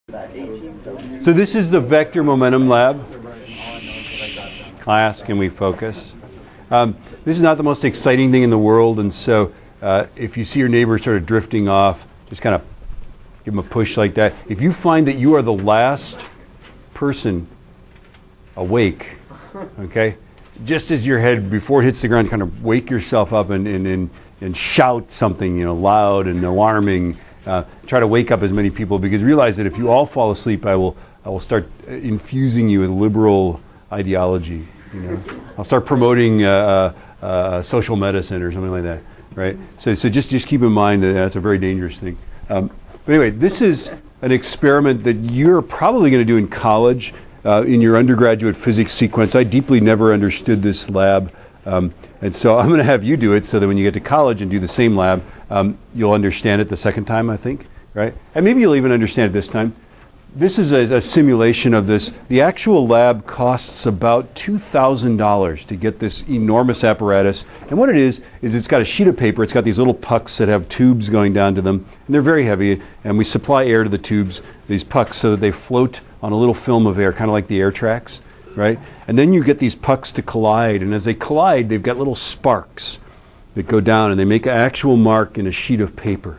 So this is the vector momentum lab. Class, can we focus? This is not the most exciting thing in the world, and so if you see your neighbor sort of drifting off, just kind of give them a push like that. If you find that you are the last person awake, okay, just as your head, before it hits the ground, kind of wake yourself up and shout something, loud and alarming. Try to wake up as many people, because realize that if you all fall asleep, I will start infusing you with liberal ideology. I'll start promoting social medicine or something like that, right? So just keep in mind that that's a very dangerous thing. But anyway, this is an experiment that you're probably going to do in college in your undergraduate physics sequence. I deeply never understood this lab. And so I'm going to have you do it so that when you get to college and do the same lab, you'll understand it the second time, I think, right? And maybe you'll even understand it this time. This is a simulation of this. The actual lab costs about $2,000 to get this enormous apparatus. And what it is it's got a sheet of paper. It's got these little pucks that have tubes going down to them. And they're very heavy. And we supply air to the tubes, these pucks, so that they float on a little film of air, kind of like the air tracks, right? And then you get these pucks to collide. And as they collide, they've got little sparks that go down, and they make an actual mark in a sheet of paper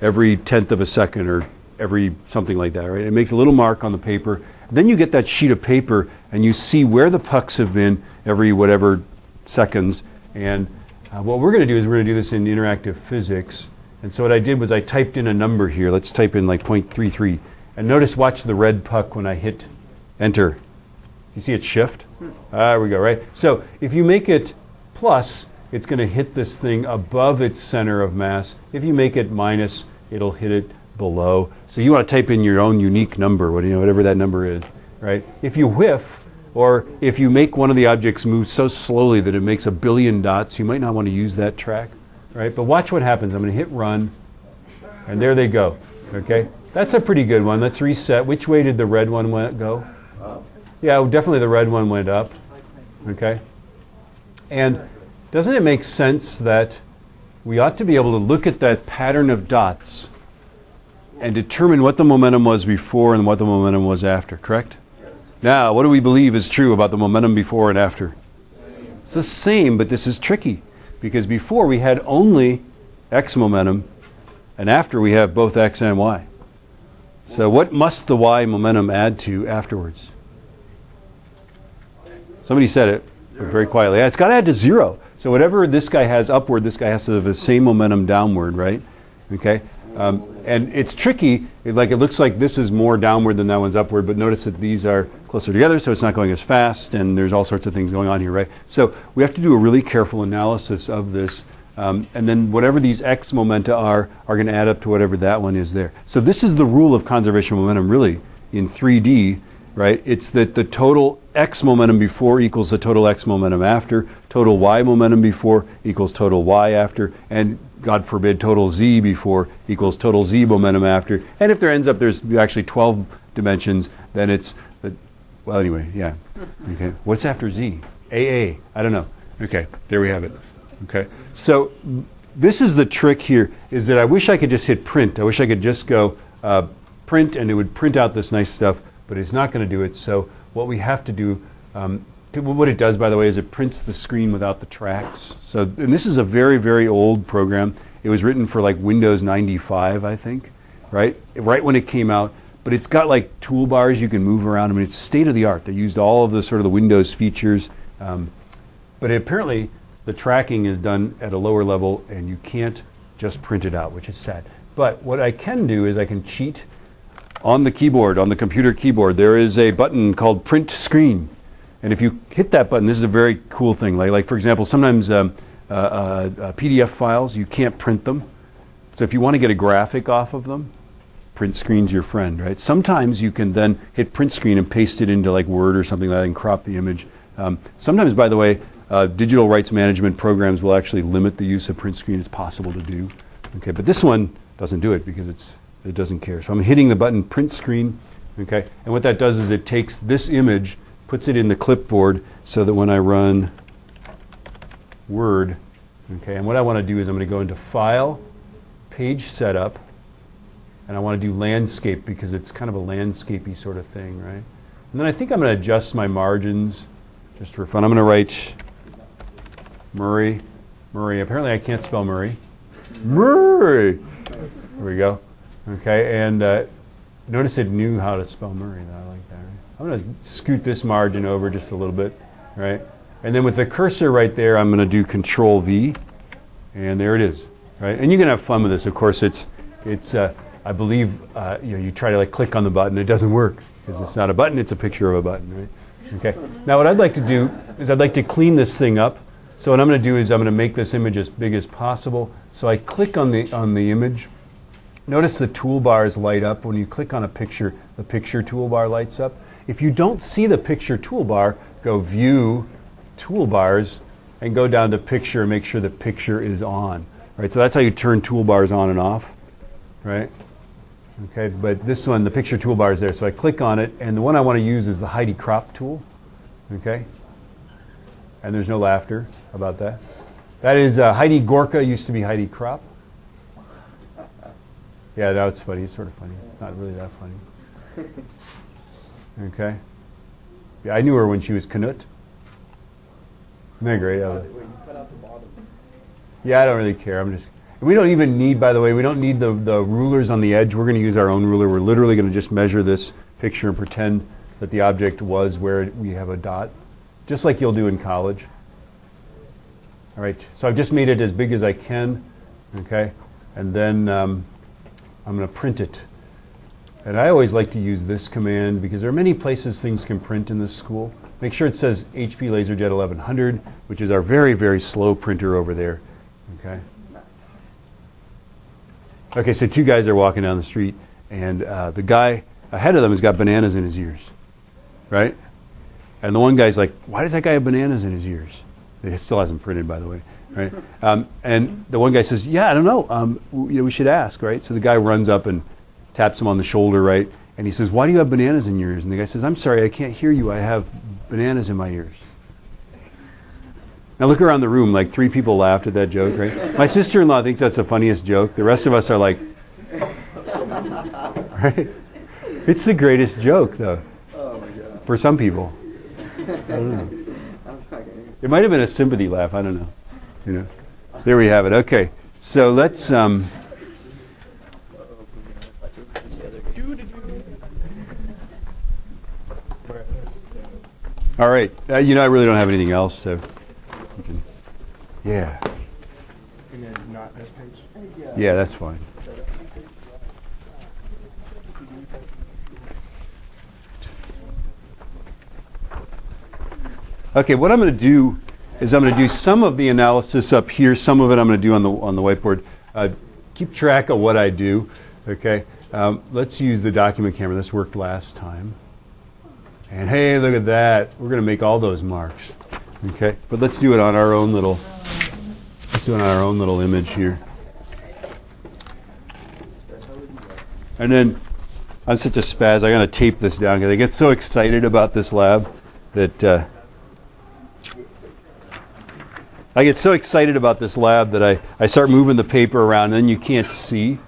every 1/10 of a second or every something like that, right? It makes a little mark on the paper. Then you get that sheet of paper and you see where the pucks have been every whatever seconds. And what we're going to do is we're going to do this in interactive physics. And so what I did was I typed in a number here. Let's type in like 0.33. And notice, watch the red puck when I hit enter. You see it shift? There we go, right? So if you make it plus, it's going to hit this thing above its center of mass. If you make it minus, it'll hit it below. So you want to type in your own unique number, whatever that number is, right? If you whiff, or if you make one of the objects move so slowly that it makes 1 billion dots, you might not want to use that track, right? But watch what happens. I'm going to hit run, and there they go, okay? That's a pretty good one. Let's reset. Which way did the red one go? Up. Yeah, definitely the red one went up, okay? And doesn't it make sense that we ought to be able to look at that pattern of dots and determine what the momentum was before and what the momentum was after, correct? Yes. Now, what do we believe is true about the momentum before and after? It's the same, but this is tricky, because before we had only x momentum, and after we have both x and y. So what must the y momentum add to afterwards? Somebody said it very quietly. It's got to add to 0. So whatever this guy has upward, this guy has to have the same momentum downward, right? Okay? And it's tricky. It looks like this is more downward than that one's upward, but notice that these are closer together, so it's not going as fast, and there's all sorts of things going on here, right? So we have to do a really careful analysis of this, and then whatever these x momenta are going to add up to whatever that one is there. So this is the rule of conservation of momentum, really, in 3D, right? It's that the total x momentum before equals the total x momentum after, total y momentum before equals total y after, and God forbid, total z before equals total z momentum after. And if there ends up there's actually 12 dimensions, then it's, well, anyway, yeah. Okay, what's after z? AA, I don't know. Okay, there we have it. Okay, so this is the trick here, is that I wish I could just hit print. I wish I could just go print, and it would print out this nice stuff, but it's not going to do it. So what we have to do, what it does, by the way, is it prints the screen without the tracks. So, and this is a very, very old program. It was written for like Windows 95, I think, right when it came out. But it's got like toolbars you can move around. I mean, it's state of the art. They used all of the sort of the Windows features. But apparently, the tracking is done at a lower level, and you can't just print it out, which is sad. But what I can do is I can cheat on the keyboard, on the computer keyboard. There is a button called Print Screen. And if you hit that button, this is a very cool thing. Like for example, sometimes PDF files, you can't print them. So if you want to get a graphic off of them, print screen's your friend, right? Sometimes you can then hit print screen and paste it into like Word or something like that and crop the image. Sometimes, by the way, digital rights management programs will actually limit the use of print screen. It's possible to do. Okay, but this one doesn't do it because it doesn't care. So I'm hitting the button Print Screen. Okay, and what that does is it takes this image, puts it in the clipboard, so that when I run Word, okay, and what I want to do is I'm going to go into File, Page Setup, and I want to do landscape because it's kind of a landscapey sort of thing, right? And then I think I'm going to adjust my margins just for fun. I'm going to write Murray. Apparently I can't spell Murray. Murray. There we go. Okay, and notice it knew how to spell Murray. I like that. Right? I'm going to scoot this margin over just a little bit, right? And then with the cursor right there, I'm going to do Control V, and there it is, right? And you can have fun with this. Of course, it's I believe you try to like click on the button, it doesn't work because it's not a button; it's a picture of a button, right? Okay. Now, what I'd like to do is I'd like to clean this thing up. So what I'm going to do is I'm going to make this image as big as possible. So I click on the image. Notice the toolbars light up. When you click on a picture, the picture toolbar lights up. If you don't see the picture toolbar, go View, Toolbars, and go down to Picture and make sure the picture is on. Right? So that's how you turn toolbars on and off. Right? Okay, but this one, the picture toolbar is there. So I click on it, and the one I want to use is the Heidi crop tool. Okay? And there's no laughter about that. That is Heidi Gorka, used to be Heidi Crop. Yeah, now it's funny. It's sort of funny. It's not really that funny. Okay. Yeah, I knew her when she was Knut. Isn't that great? Yeah, I don't really care. We don't even need, by the way, we don't need the rulers on the edge. We're going to use our own ruler. We're literally going to just measure this picture and pretend that the object was where we have a dot, just like you'll do in college. All right, so I've just made it as big as I can, okay? And then I'm going to print it. And I always like to use this command because there are many places things can print in this school. Make sure it says HP LaserJet 1100, which is our very, very slow printer over there, okay? Okay, so two guys are walking down the street, and the guy ahead of them has got bananas in his ears, right? And the one guy's like, why does that guy have bananas in his ears? It still hasn't printed, by the way, right? And the one guy says, yeah, I don't know. We should ask, right? So the guy runs up and taps him on the shoulder, right? And he says, why do you have bananas in your ears? And the guy says, I'm sorry, I can't hear you. I have bananas in my ears. Now look around the room, like 3 people laughed at that joke, right? My sister-in-law thinks that's the funniest joke. The rest of us are like, right? It's the greatest joke, though, for some people. I don't know. It might have been a sympathy laugh. I don't know. You know. There we have it. Okay. So let's. All right. I really don't have anything else. So. Yeah. And then not this page. Yeah, that's fine. Okay, what I'm going to do is I'm going to do some of the analysis up here. Some of it I'm going to do on the whiteboard. Keep track of what I do. Okay, let's use the document camera. This worked last time. And hey, look at that. We're going to make all those marks. Okay, but let's do it on our own little. Let's do it on our own little image here. And then I'm such a spaz. I got to tape this down because I get so excited about this lab that. I get so excited about this lab that I start moving the paper around, and then you can't see.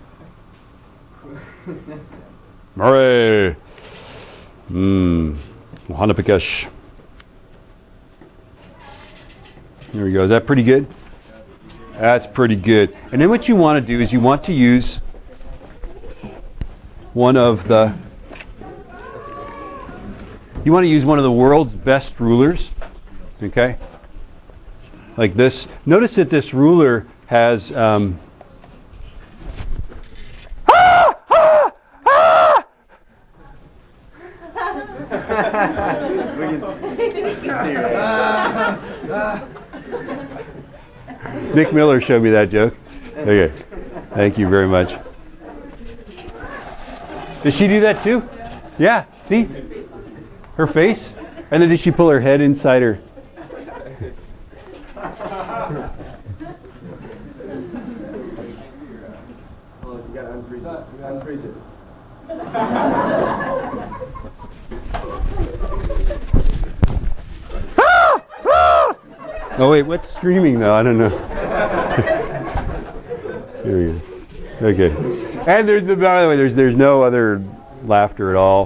Hooray! Hanapikash. There we go. Is that pretty good? That's pretty good. And then what you want to do is you want to use one of the world's best rulers. Okay? Like this. Notice that this ruler has Nick Miller showed me that joke. Okay. Thank you very much. Did she do that too? Yeah, see? Her face? And then did she pull her head inside her? Oh wait, what's screaming though? I don't know. There we go. Okay. And by the way, there's no other laughter at all.